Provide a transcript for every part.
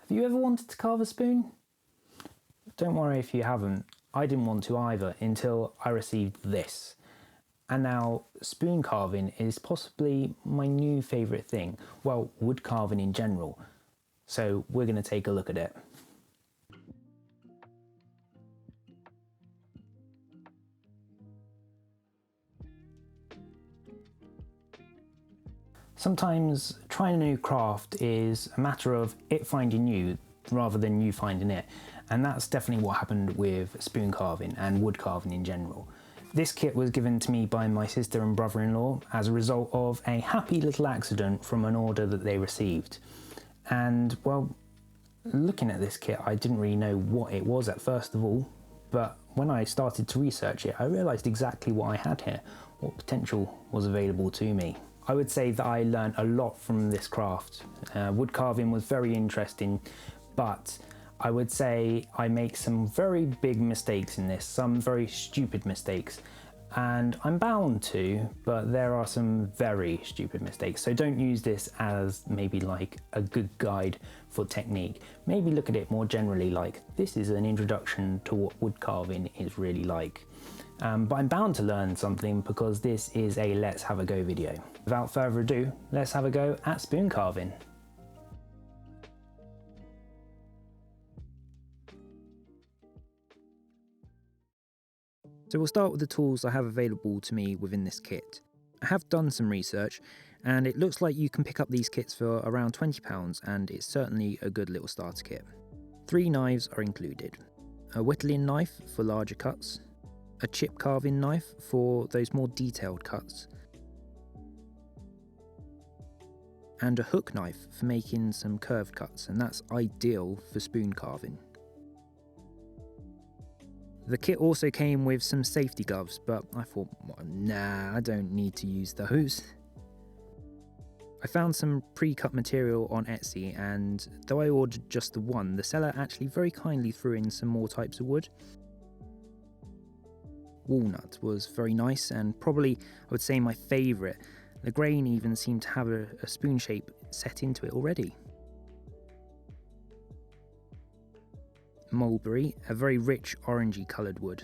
Have you ever wanted to carve a spoon? Don't worry if you haven't. I didn't want to either until I received this. And now spoon carving is possibly my new favourite thing. Well, wood carving in general. So we're going to take a look at it. Sometimes trying a new craft is a matter of it finding you rather than you finding it. And that's definitely what happened with spoon carving and wood carving in general. This kit was given to me by my sister and brother-in-law as a result of a happy little accident from an order that they received. And well, looking at this kit, I didn't really know what it was at first of all, but when I started to research it, I realised exactly what I had here, what potential was available to me. I would say that I learned a lot from this craft. Wood carving was very interesting, but I would say I make some very big mistakes in this, some very stupid mistakes, and I'm bound to, but there are some very stupid mistakes. So don't use this as maybe like a good guide for technique. Maybe look at it more generally like this is an introduction to what wood carving is really like. But I'm bound to learn something because this is a let's have a go video. Without further ado, let's have a go at spoon carving. So we'll start with the tools I have available to me within this kit. I have done some research and it looks like you can pick up these kits for around £20 and it's certainly a good little starter kit. 3 knives are included. A whittling knife for larger cuts, a chip carving knife for those more detailed cuts, and a hook knife for making some curved cuts, and that's ideal for spoon carving. The kit also came with some safety gloves, but I thought, well, nah, I don't need to use those. I found some pre-cut material on Etsy, and though I ordered just the one, the seller actually very kindly threw in some more types of wood. Walnut was very nice and probably I would say my favourite. The grain even seemed to have a spoon shape set into it already. Mulberry, a very rich orangey coloured wood.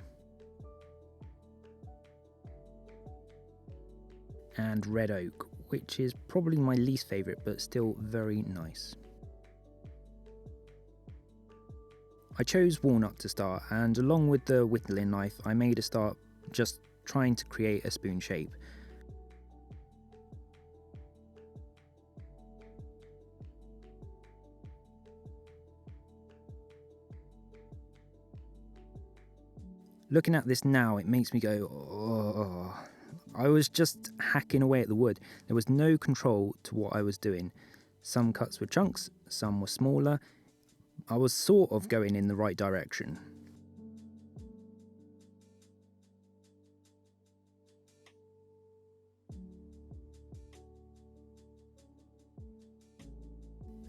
And red oak, which is probably my least favourite but still very nice. I chose walnut to start, and along with the whittling knife I made a start just trying to create a spoon shape. Looking at this now, it makes me go, oh. I was just hacking away at the wood. There was no control to what I was doing. Some cuts were chunks, some were smaller. I was sort of going in the right direction.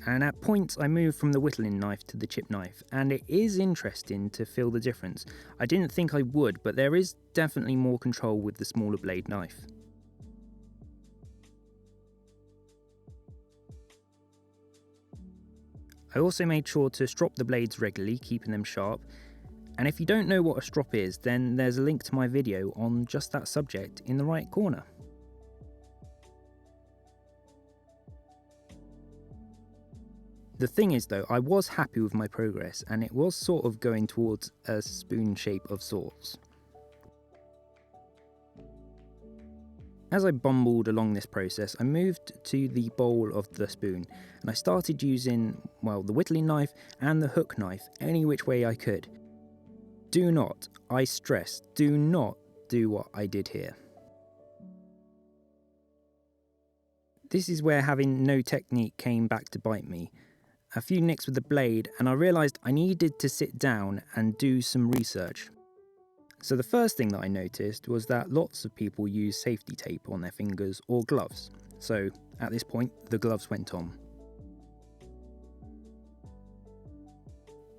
And at points I moved from the whittling knife to the chip knife, and it is interesting to feel the difference. I didn't think I would, but there is definitely more control with the smaller blade knife. I also made sure to strop the blades regularly, keeping them sharp. And if you don't know what a strop is, then there's a link to my video on just that subject in the right corner. The thing is though, I was happy with my progress and it was sort of going towards a spoon shape of sorts. As I bumbled along this process, I moved to the bowl of the spoon and I started using, well, the whittling knife and the hook knife any which way I could. Do not, I stress, do not do what I did here. This is where having no technique came back to bite me. A few nicks with the blade and I realised I needed to sit down and do some research. So the first thing that I noticed was that lots of people use safety tape on their fingers or gloves. So at this point, the gloves went on.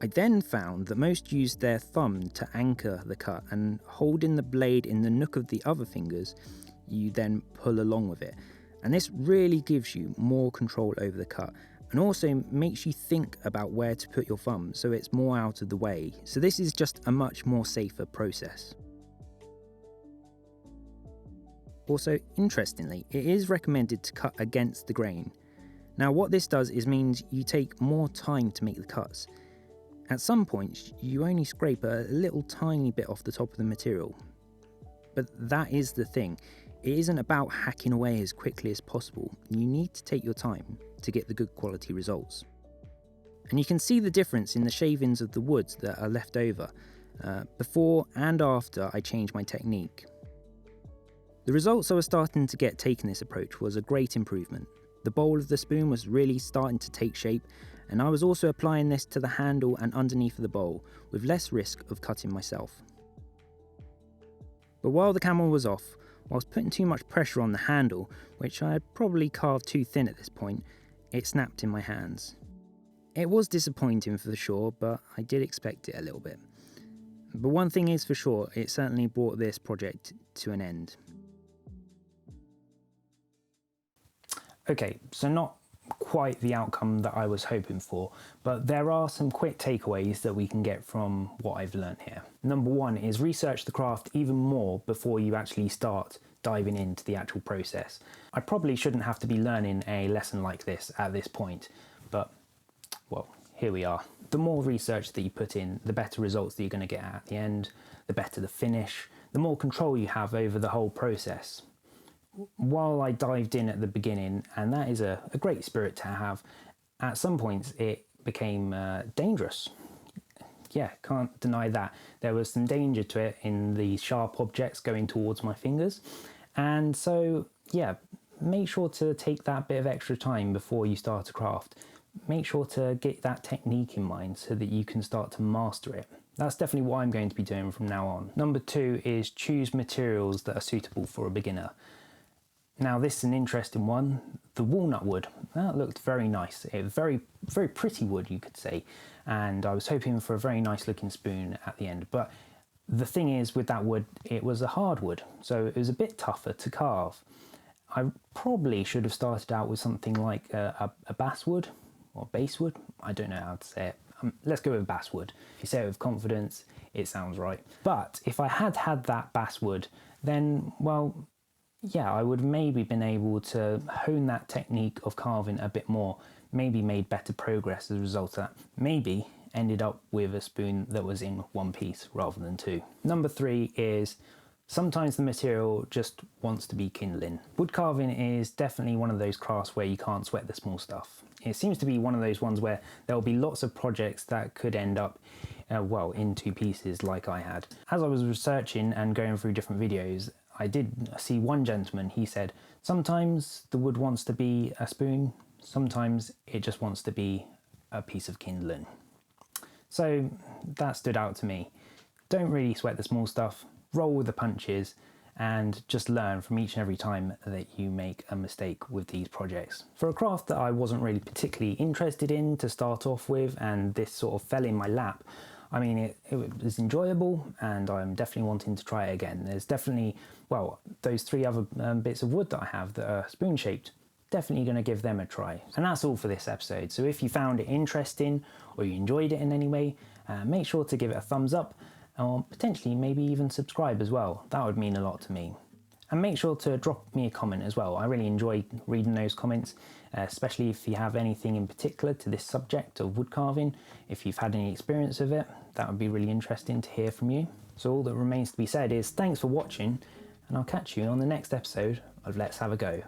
I then found that most used their thumb to anchor the cut, and holding the blade in the nook of the other fingers, you then pull along with it. And this really gives you more control over the cut. and also makes you think about where to put your thumb so it's more out of the way. So this is just a much more safer process. Also, interestingly, it is recommended to cut against the grain. Now what this does is means you take more time to make the cuts. At some points, you only scrape a little tiny bit off the top of the material. But that is the thing, it isn't about hacking away as quickly as possible. You need to take your time to get the good quality results. And you can see the difference in the shavings of the woods that are left over, before and after I changed my technique. The results I was starting to get taking this approach was a great improvement. The bowl of the spoon was really starting to take shape, and I was also applying this to the handle and underneath of the bowl with less risk of cutting myself. But while the camera was off, whilst putting too much pressure on the handle, which I had probably carved too thin at this point, it snapped in my hands. It was disappointing for sure, but I did expect it a little bit. But one thing is for sure, it certainly brought this project to an end. Okay, so not quite the outcome that I was hoping for, but there are some quick takeaways that we can get from what I've learned here. Number one is research the craft even more before you actually start diving into the actual process. I probably shouldn't have to be learning a lesson like this at this point, but well, here we are. The more research that you put in, the better results that you're going to get at the end, the better the finish, the more control you have over the whole process. While I dived in at the beginning, and that is a great spirit to have, at some points it became dangerous. Yeah, can't deny that. There was some danger to it in the sharp objects going towards my fingers. And so, yeah, make sure to take that bit of extra time before you start a craft. Make sure to get that technique in mind so that you can start to master it. That's definitely what I'm going to be doing from now on. Number two is choose materials that are suitable for a beginner. Now this is an interesting one, the walnut wood. That looked very nice, a very pretty wood you could say, and I was hoping for a very nice looking spoon at the end, but the thing is with that wood, it was a hardwood, so it was a bit tougher to carve. I probably should have started out with something like a basswood or basswood, I don't know how to say it. Let's go with basswood. If you say it with confidence, it sounds right. But if I had had that basswood, then well, yeah, I would maybe been able to hone that technique of carving a bit more, maybe made better progress as a result of that, maybe ended up with a spoon that was in one piece rather than two. Number three is sometimes the material just wants to be kindling. Wood carving is definitely one of those crafts where you can't sweat the small stuff. It seems to be one of those ones where there will be lots of projects that could end up well, in two pieces like I had. As I was researching and going through different videos, I did see one gentleman, he said, sometimes the wood wants to be a spoon, sometimes it just wants to be a piece of kindling. So that stood out to me. Don't really sweat the small stuff, roll with the punches, and just learn from each and every time that you make a mistake with these projects. For a craft that I wasn't really particularly interested in to start off with, and this sort of fell in my lap, I mean, it was enjoyable, and I'm definitely wanting to try it again. There's definitely, well, those three other bits of wood that I have that are spoon shaped, definitely going to give them a try. And that's all for this episode. So if you found it interesting or you enjoyed it in any way, make sure to give it a thumbs up, or potentially maybe even subscribe as well. That would mean a lot to me. And make sure to drop me a comment as well. I really enjoy reading those comments, especially if you have anything in particular to this subject of wood carving. If you've had any experience of it, that would be really interesting to hear from you. So all that remains to be said is thanks for watching, and I'll catch you on the next episode of Let's Have a Go.